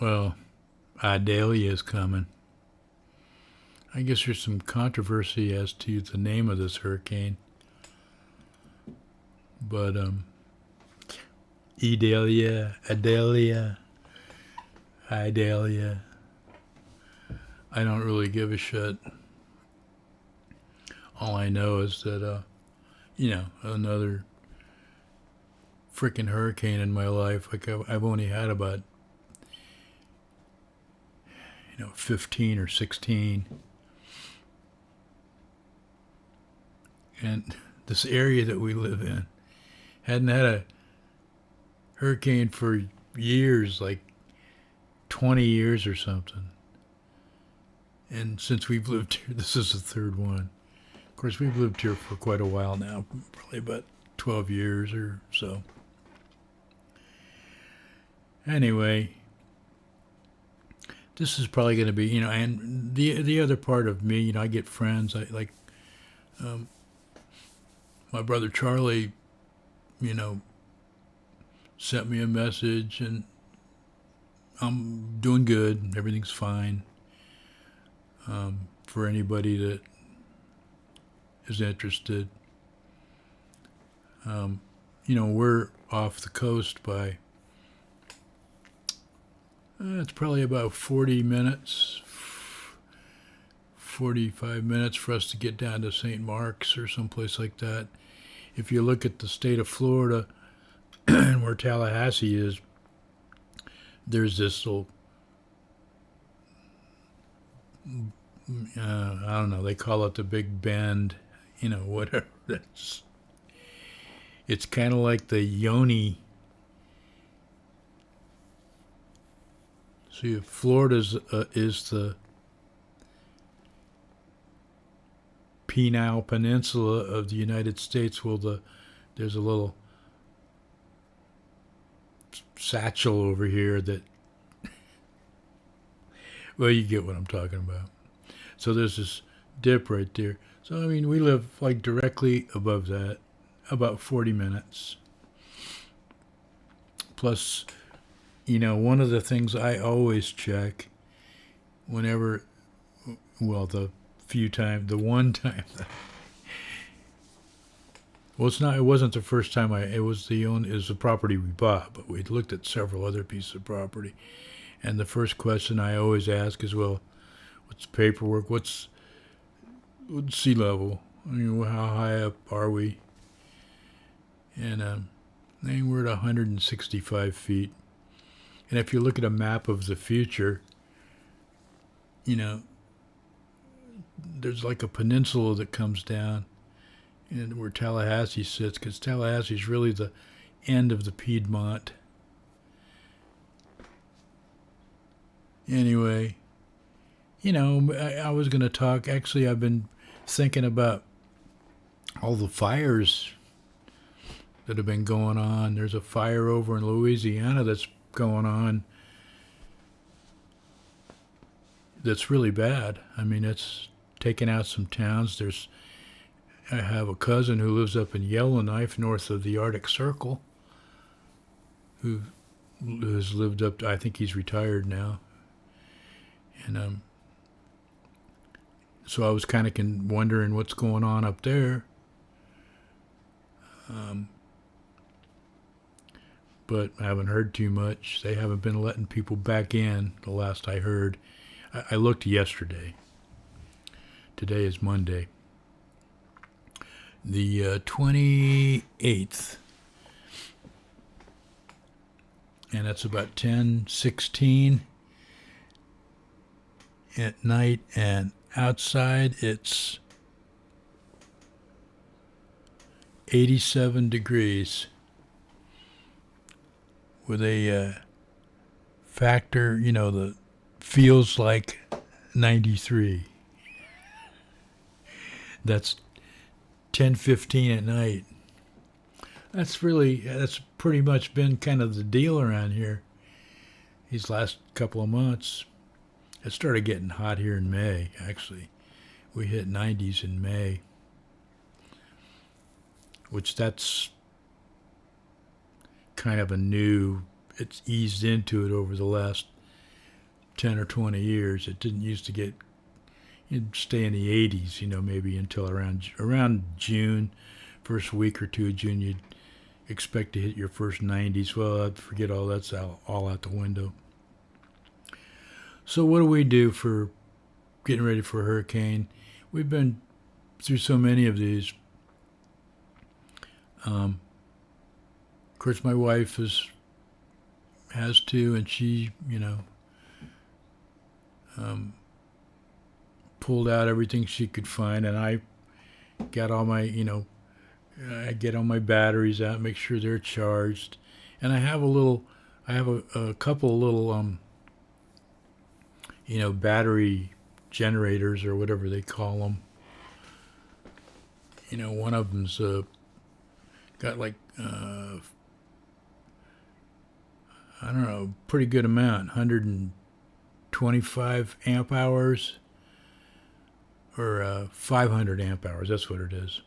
Well, Idalia is coming. I guess there's some controversy as to the name of this hurricane, but Idalia, Idalia. I don't really give a shit. All I know is that another freaking hurricane in my life. Like I've only had about 15 or 16, and this area that we live in hadn't had a hurricane for years, like 20 years or something. And since we've lived here, this is the third one. Of course, we've lived here for quite a while now, probably about 12 years or so. Anyway, this is probably going to be, and the other part of me, I get friends. I like my brother Charlie, sent me a message, and I'm doing good. Everything's fine. For anybody that is interested, we're off the coast by, it's probably about 40 minutes, 45 minutes for us to get down to St. Mark's or someplace like that. If you look at the state of Florida and where Tallahassee is, there's this little, I don't know, they call it the Big Bend, whatever. It's kind of like the Yoni. See, if Florida is the Penile Peninsula of the United States, well, there's a little satchel over here that, well, you get what I'm talking about. So there's this dip right there. So, I mean, we live like directly above that, about 40 minutes. Plus, one of the things I always check whenever, well, the one time, well, it wasn't the first time it was the property we bought, but we'd looked at several other pieces of property. And the first question I always ask is, well, what's the paperwork? What's sea level? I mean, how high up are we? And we're at 165 feet. And if you look at a map of the future, there's like a peninsula that comes down, and where Tallahassee sits, because Tallahassee is really the end of the Piedmont. Anyway, I was going to talk. Actually, I've been thinking about all the fires that have been going on. There's a fire over in Louisiana that's going on that's really bad. I mean, it's taken out some towns. I have a cousin who lives up in Yellowknife, north of the Arctic Circle, who has lived up to, I think he's retired now. And so I was kind of wondering what's going on up there. But I haven't heard too much. They haven't been letting people back in, the last I heard. I looked yesterday. Today is Monday, the 28th. And it's about 10:16 at night, and outside it's 87 degrees with a factor, that feels like 93. That's 10:15 at night. That's pretty much been kind of the deal around here these last couple of months. It started getting hot here in May, actually. We hit 90s in May, which that's kind of it's eased into it over the last 10 or 20 years. It didn't used to get, you'd stay in the 80s, maybe until around June, first week or two of June, you'd expect to hit your first 90s. Well, I'd forget all that's all out the window. So what do we do for getting ready for a hurricane? We've been through so many of these. Of course, my wife has to, and she, pulled out everything she could find, and I got all my, I get all my batteries out, make sure they're charged, and I have a couple of little, battery generators or whatever they call them. One of them's got like I don't know, pretty good amount, 125 amp hours or 500 amp hours. That's what it is.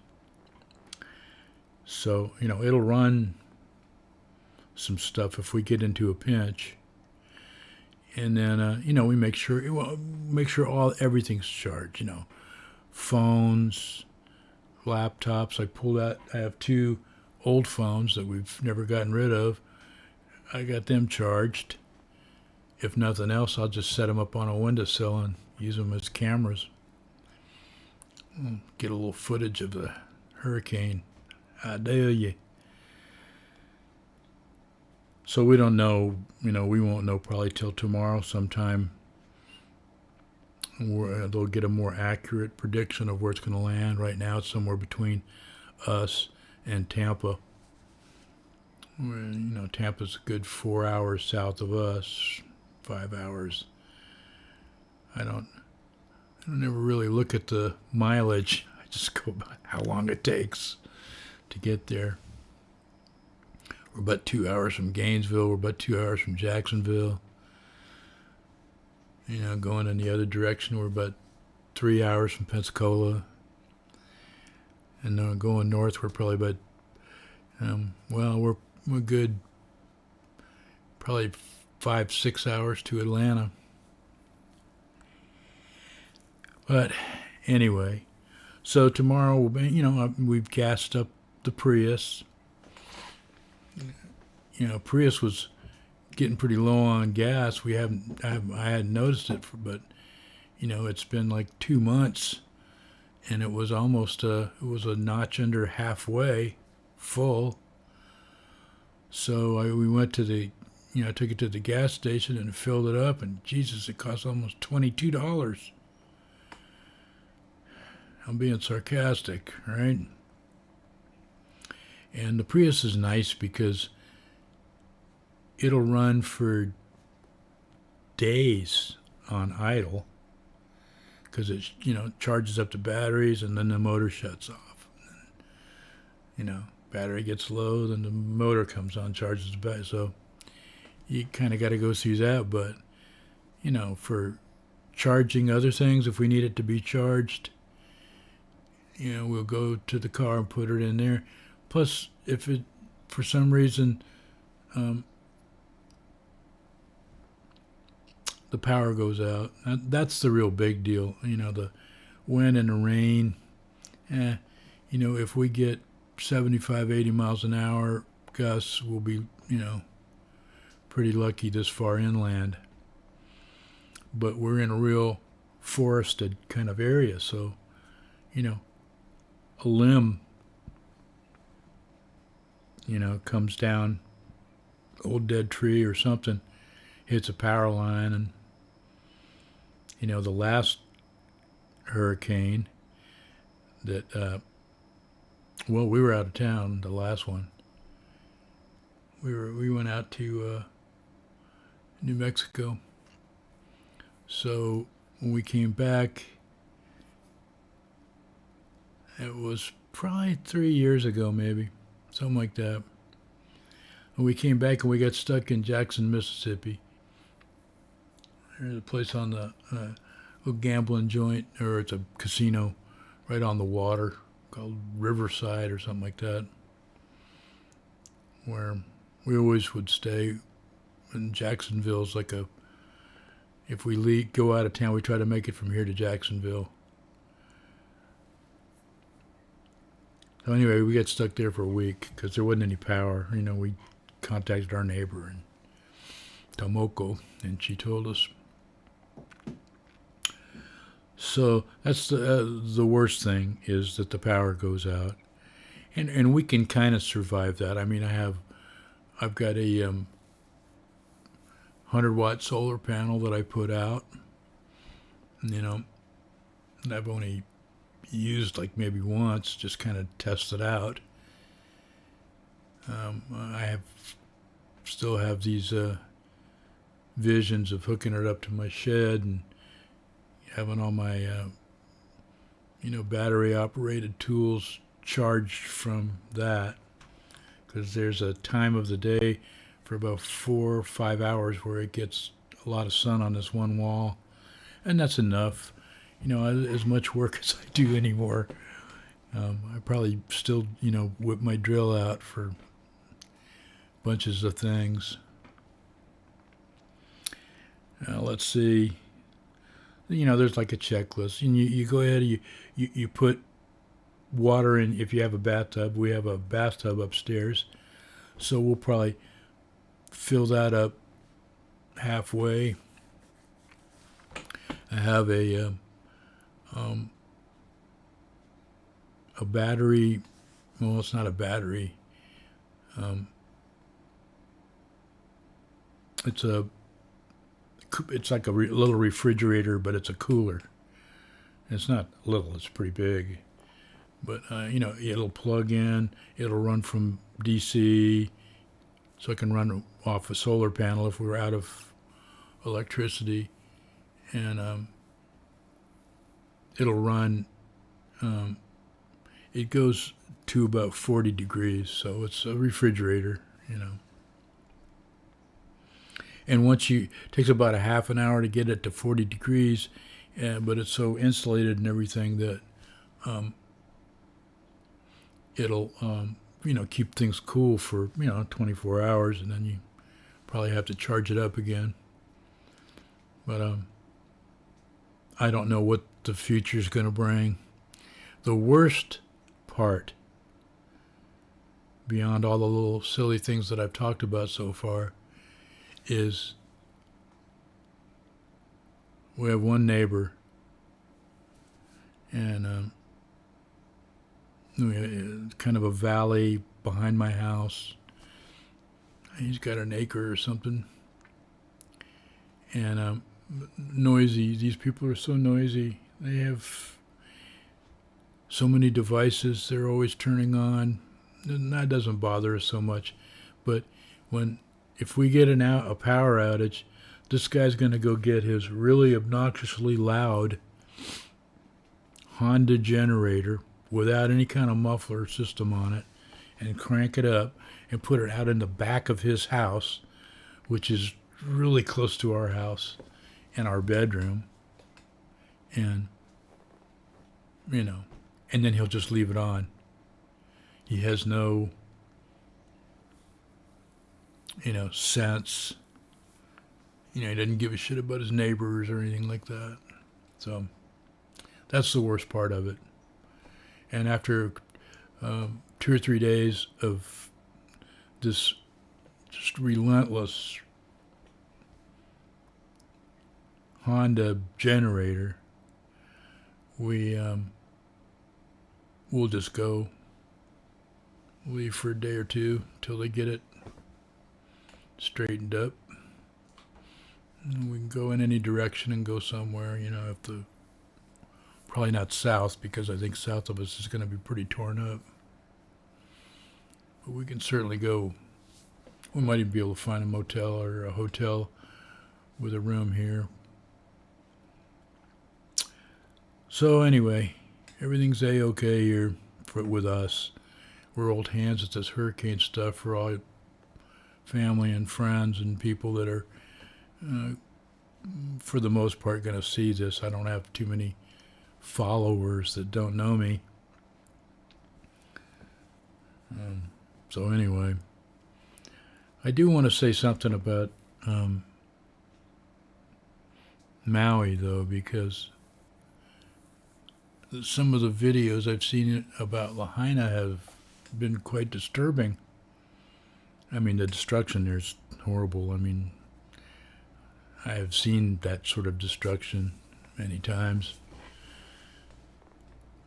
So it'll run some stuff if we get into a pinch. And then we make sure everything's charged. Phones, laptops. I have 2 old phones that we've never gotten rid of. I got them charged. If nothing else, I'll just set them up on a windowsill and use them as cameras. Get a little footage of the hurricane. Idalia. So we don't know, we won't know probably till tomorrow sometime. They'll get a more accurate prediction of where it's going to land. Right now it's somewhere between us and Tampa. Tampa's a good 4 hours south of us, 5 hours. I don't ever really look at the mileage. I just go by how long it takes to get there. We're about 2 hours from Gainesville. We're about 2 hours from Jacksonville. Going in the other direction, we're about 3 hours from Pensacola. And then going north, we're probably about, we're good, probably 5-6 hours to Atlanta. But anyway, so tomorrow, we've gassed up the Prius. Prius was getting pretty low on gas. I hadn't noticed it, but it's been like 2 months, and it was almost it was a notch under halfway full. So we went to I took it to the gas station and filled it up, and Jesus, it cost almost $22. I'm being sarcastic, right? And the Prius is nice because it'll run for days on idle because it, charges up the batteries and then the motor shuts off. Battery gets low, then the motor comes on, charges the battery. So you kind of got to go through that. But, for charging other things, if we need it to be charged, we'll go to the car and put it in there. Plus, if it, for some reason, the power goes out, that's the real big deal. The wind and the rain, if we get 75, 80 miles an hour gusts, we'll be, pretty lucky this far inland. But we're in a real forested kind of area, so, a limb, comes down, old dead tree or something, hits a power line, and, the last hurricane that, we were out of town, the last one. We went out to New Mexico. So when we came back, it was probably 3 years ago, maybe, something like that. And we came back and we got stuck in Jackson, Mississippi. There's a place on the a gambling joint, or it's a casino right on the water called Riverside or something like that, where we always would stay. And Jacksonville's like If we go out of town, we try to make it from here to Jacksonville. So anyway, we got stuck there for a week because there wasn't any power. We contacted our neighbor in Tomoko, and she told us. So that's the worst thing, is that the power goes out, and we can kind of survive that. I mean, I've got a 100-watt solar panel that I put out. And I've only used like maybe once, just kind of test it out. I still have these visions of hooking it up to my shed and having all my battery operated tools charged from that, because there's a time of the day for about 4 or 5 hours where it gets a lot of sun on this one wall, and that's enough. As much work as I do anymore. I probably still whip my drill out for bunches of things. Let's see. There's like a checklist, and you go ahead, you put water in. If you have a bathtub, we have a bathtub upstairs, so we'll probably fill that up halfway. I have a battery. Well, it's not a battery. It's like a little refrigerator, but it's a cooler. It's not little; it's pretty big. But it'll plug in. It'll run from DC, so I can run off a solar panel if we're out of electricity, and it'll run. It goes to about 40 degrees, so it's a refrigerator. And it takes about a half an hour to get it to 40 degrees, but it's so insulated and everything that it'll keep things cool for 24 hours, and then you probably have to charge it up again. But I don't know what the future's going to bring. The worst part, beyond all the little silly things that I've talked about so far, is we have one neighbor, and we have kind of a valley behind my house. He's got an acre or something, and noisy. These people are so noisy. They have so many devices they're always turning on, and that doesn't bother us so much. But if we get a power outage, this guy's going to go get his really obnoxiously loud Honda generator without any kind of muffler system on it and crank it up and put it out in the back of his house, which is really close to our house and our bedroom. And, and then he'll just leave it on. He has no sense. He doesn't give a shit about his neighbors or anything like that. So that's the worst part of it. And after 2 or 3 days of this just relentless Honda generator, we'll just go leave for a day or two till they get it straightened up. And we can go in any direction and go somewhere, probably not south, because I think south of us is going to be pretty torn up. But we can certainly go. We might even be able to find a motel or a hotel with a room here. So anyway, everything's A-okay here with us. We're old hands at this hurricane stuff for all family and friends and people that are, for the most part, going to see this. I don't have too many followers that don't know me. So anyway, I do want to say something about Maui, though, because some of the videos I've seen about Lahaina have been quite disturbing. I mean, the destruction there's horrible. I mean, I have seen that sort of destruction many times,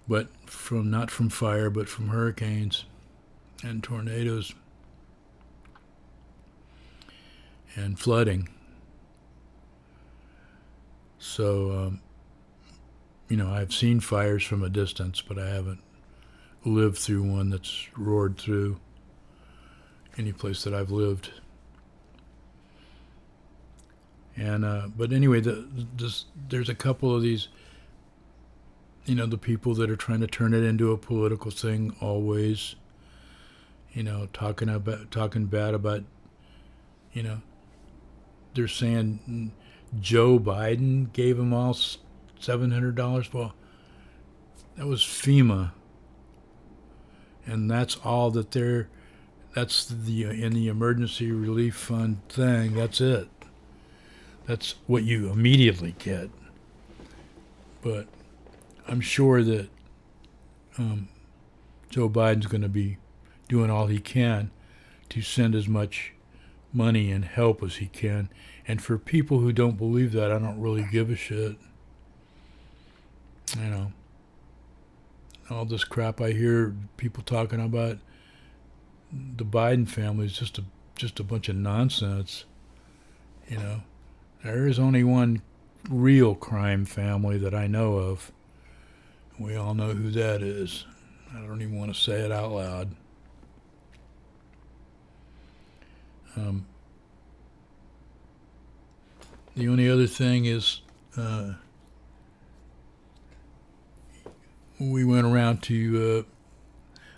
but from not from fire, but from hurricanes and tornadoes and flooding. So, I've seen fires from a distance, but I haven't lived through one that's roared through any place that I've lived. And but anyway, there's a couple of these, the people that are trying to turn it into a political thing always. Talking bad about, they're saying Joe Biden gave them all $700. Well, that was FEMA, and that's all that they're. That's the in the emergency relief fund thing. That's it. That's what you immediately get. But I'm sure that Joe Biden's going to be doing all he can to send as much money and help as he can. And for people who don't believe that, I don't really give a shit. All this crap I hear people talking about the Biden family is just a bunch of nonsense. There is only one real crime family that I know of. We all know who that is. I don't even want to say it out loud. The only other thing is we went around to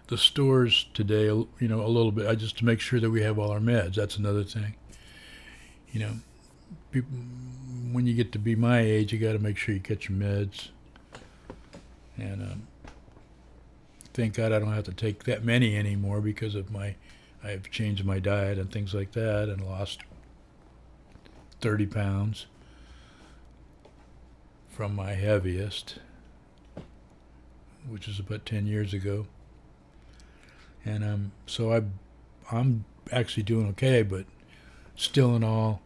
the stores today, a little bit, just to make sure that we have all our meds. That's another thing. People, when you get to be my age, you got to make sure you get your meds. And thank God I don't have to take that many anymore because of I've changed my diet and things like that and lost 30 pounds from my heaviest, which is about 10 years ago. And so I'm actually doing okay, but still in all,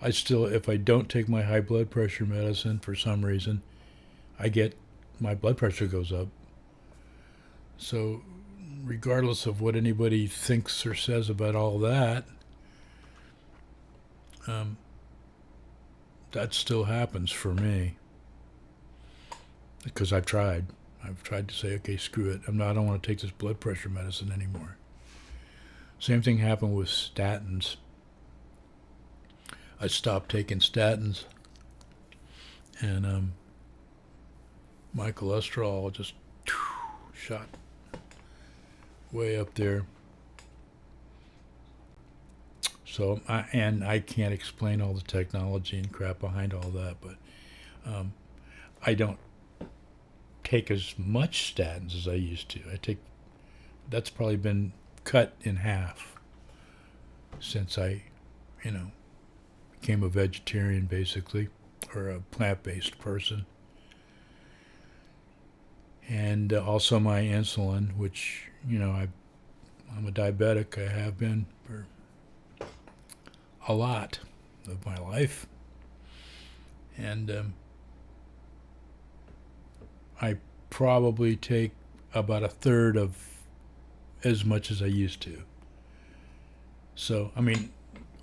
if I don't take my high blood pressure medicine for some reason, my blood pressure goes up. So regardless of what anybody thinks or says about all that, that still happens for me because I've tried to say, okay, screw it. I don't want to take this blood pressure medicine anymore. Same thing happened with statins. I stopped taking statins, and my cholesterol just shot way up there. So, I can't explain all the technology and crap behind all that, but I don't take as much statins as I used to. That's probably been cut in half since I, became a vegetarian basically, or a plant-based person. And also my insulin, which, I'm a diabetic. I have been for a lot of my life. And I probably take about a third of as much as I used to. So,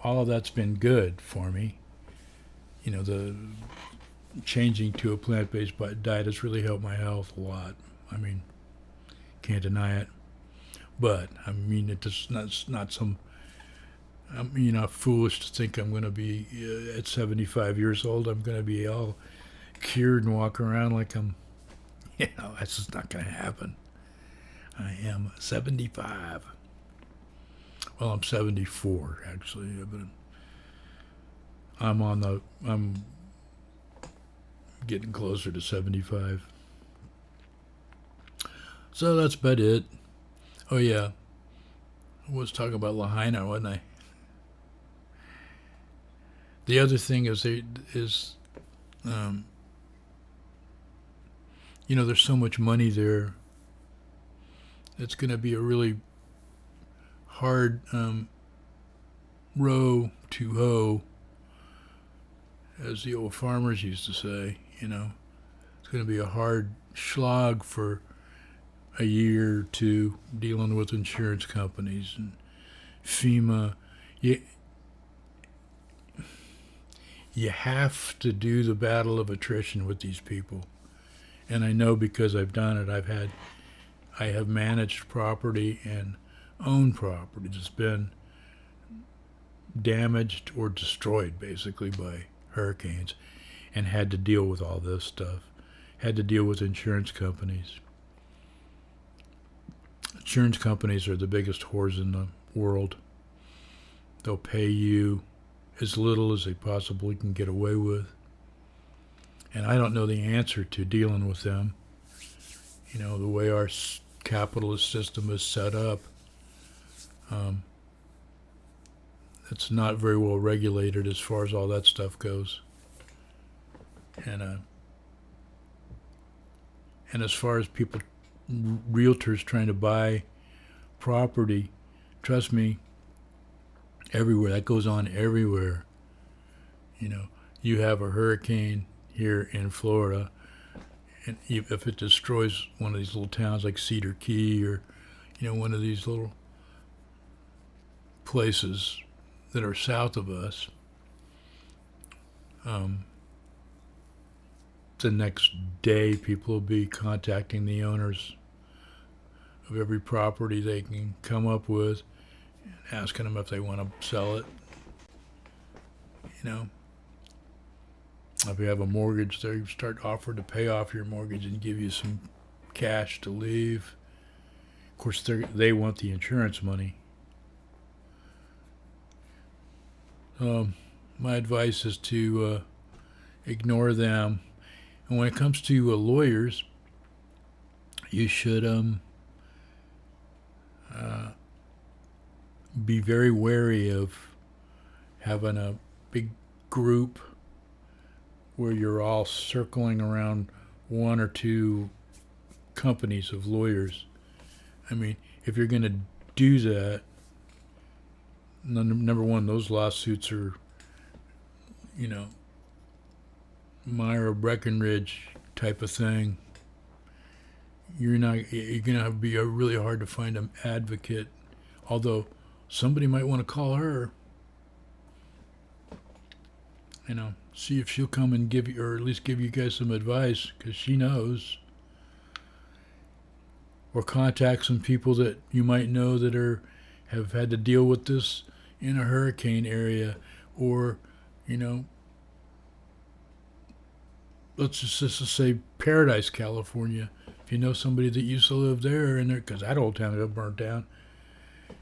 all of that's been good for me. The changing to a plant-based diet has really helped my health a lot. Can't deny it. But, it's not some... I'm not foolish to think I'm going to be, at 75 years old, I'm going to be all cured and walk around like I'm... that's just not going to happen. I am 75. Well, I'm 74, actually. But I'm getting closer to 75. So that's about it. Oh, yeah. I was talking about Lahaina, wasn't I? The other thing is Um, there's so much money there. It's going to be a really hard row to hoe, as the old farmers used to say. It's going to be a hard slog for a year or two dealing with insurance companies and FEMA. You, you have to do the battle of attrition with these people. And I know because I've done it. I have managed property and owned property that's been damaged or destroyed basically by hurricanes, and had to deal with all this stuff. Had to deal with insurance companies. Insurance companies are the biggest whores in the world. They'll pay you as little as they possibly can get away with. And I don't know the answer to dealing with them. The way our capitalist system is set up, it's not very well regulated as far as all that stuff goes. And as far as people, realtors trying to buy property, trust me, everywhere. That goes on everywhere. You have a hurricane here in Florida, and if it destroys one of these little towns like Cedar Key, or one of these little places that are south of us, the next day people will be contacting the owners of every property they can come up with, and asking them if they want to sell it. If you have a mortgage, they start offering to pay off your mortgage and give you some cash to leave. Of course, they want the insurance money. My advice is to ignore them. And when it comes to lawyers, you should be very wary of having a big group where you're all circling around one or two companies of lawyers. I mean, if you're going to do that, number one, those lawsuits are, Myra Breckenridge type of thing. You're going to be really hard to find an advocate, although somebody might want to call her. See if she'll come and give you, or at least give you guys some advice, because she knows. Or contact some people that you might know that have had to deal with this in a hurricane area, or let's just say Paradise, California. If you know somebody that used to live there, and because that old town got burnt down,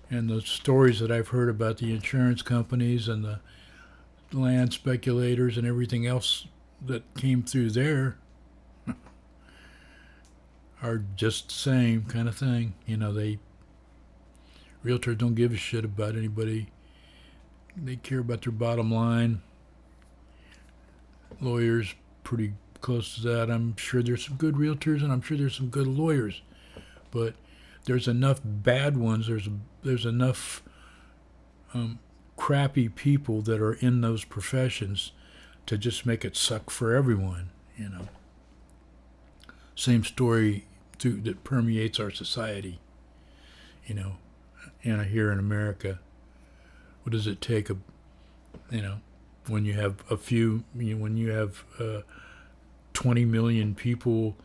and the stories that I've heard about the insurance companies and the land speculators and everything else that came through there are just the same kind of thing. Realtors don't give a shit about anybody. They care about their bottom line. Lawyers, pretty close to that. I'm sure there's some good realtors, and I'm sure there's some good lawyers, but there's enough bad ones. There's enough crappy people that are in those professions to just make it suck for everyone. Same story that permeates our society. And here in America, what does it take? When you have when you have 20 million people,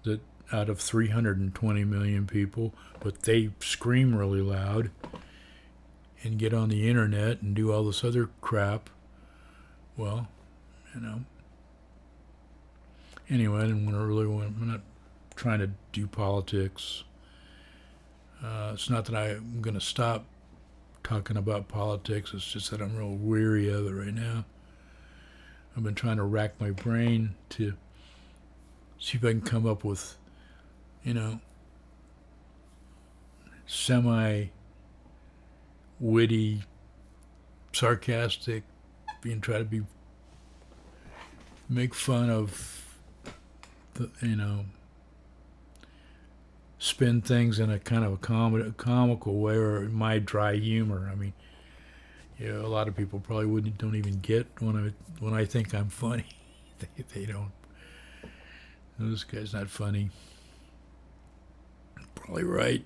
that out of 320 million people, but they scream really loud and get on the internet and do all this other crap. Well, anyway, I'm not trying to do politics. It's not that I'm going to stop talking about politics. It's just that I'm real weary of it right now. I've been trying to rack my brain to see if I can come up with, semi-witty, sarcastic, try to be make fun of, spin things in a kind of a comical way, or my dry humor. I mean, a lot of people probably don't even get when I think I'm funny. They don't. This guy's not funny. Probably right.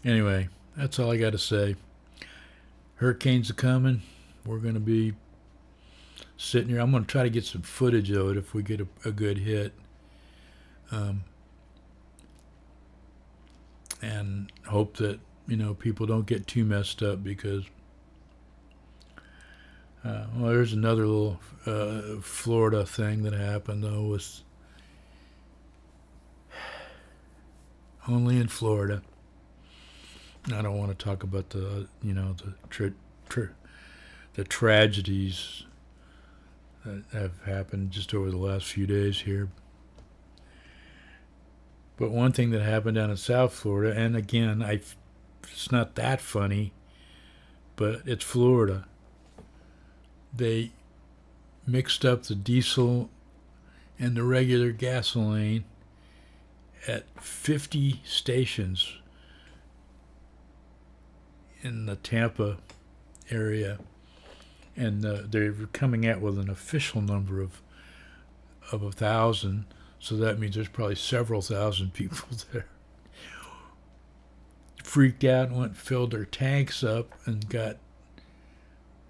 Anyway, that's all I got to say. Hurricanes are coming. We're going to be sitting here. I'm going to try to get some footage of it if we get a good hit. And hope that, people don't get too messed up because, there's another little Florida thing that happened, though, was only in Florida. I don't want to talk about the tragedies that have happened just over the last few days here. But one thing that happened down in South Florida, and again, it's not that funny, but it's Florida. They mixed up the diesel and the regular gasoline at 50 stations in the Tampa area, and they're coming out with an official number of 1,000. So that means there's probably several thousand people there. Freaked out and went and filled their tanks up and got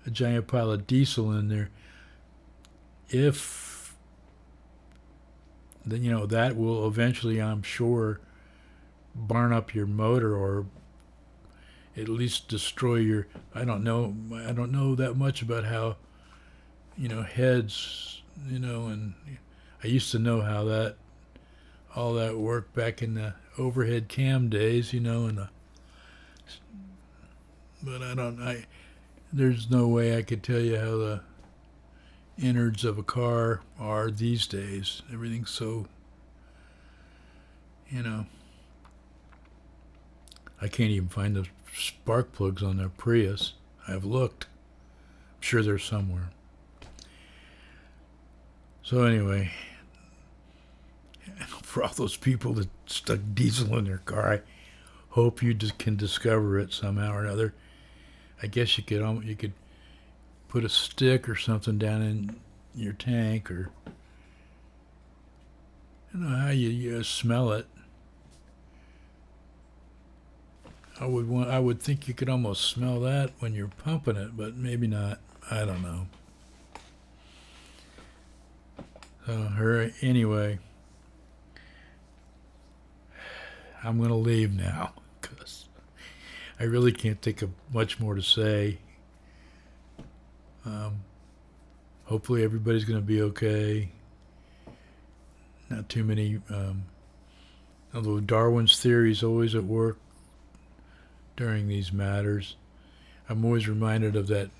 a giant pile of diesel in there. If then that will eventually, I'm sure, burn up your motor or at least destroy your. I don't know that much about how heads and I used to know how all that worked back in the overhead cam days, but there's no way I could tell you how the innards of a car are these days. Everything's so, I can't even find the spark plugs on the Prius. I've looked. I'm sure they're somewhere. So anyway, for all those people that stuck diesel in their car, I hope you just can discover it somehow or another. I guess you could put a stick or something down in your tank, or how you smell it. I would think you could almost smell that when you're pumping it, but maybe not. I don't know. Anyway, I'm going to leave now because I really can't think of much more to say. Hopefully everybody's going to be okay. Not too many, although Darwin's theory is always at work during these matters. I'm always reminded of that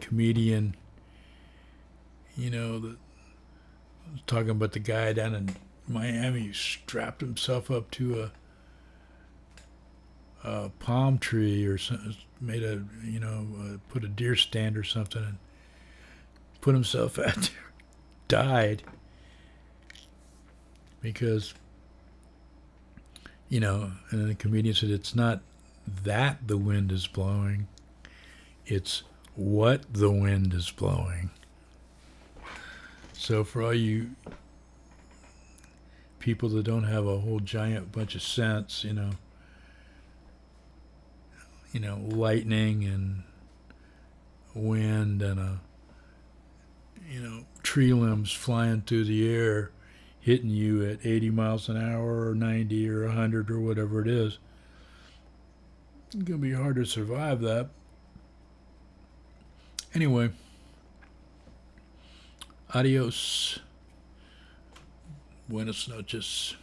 comedian, that was talking about the guy down in Miami who strapped himself up to a palm tree or something, put a deer stand or something and put himself out there, died because, and then the comedian said, it's not that the wind is blowing, it's what the wind is blowing. So for all you people that don't have a whole giant bunch of sense, lightning and wind and tree limbs flying through the air, hitting you at 80 miles an hour or 90 or 100 or whatever it is, it's going to be hard to survive that. Anyway, adios. Buenas noches.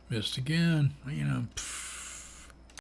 Missed again.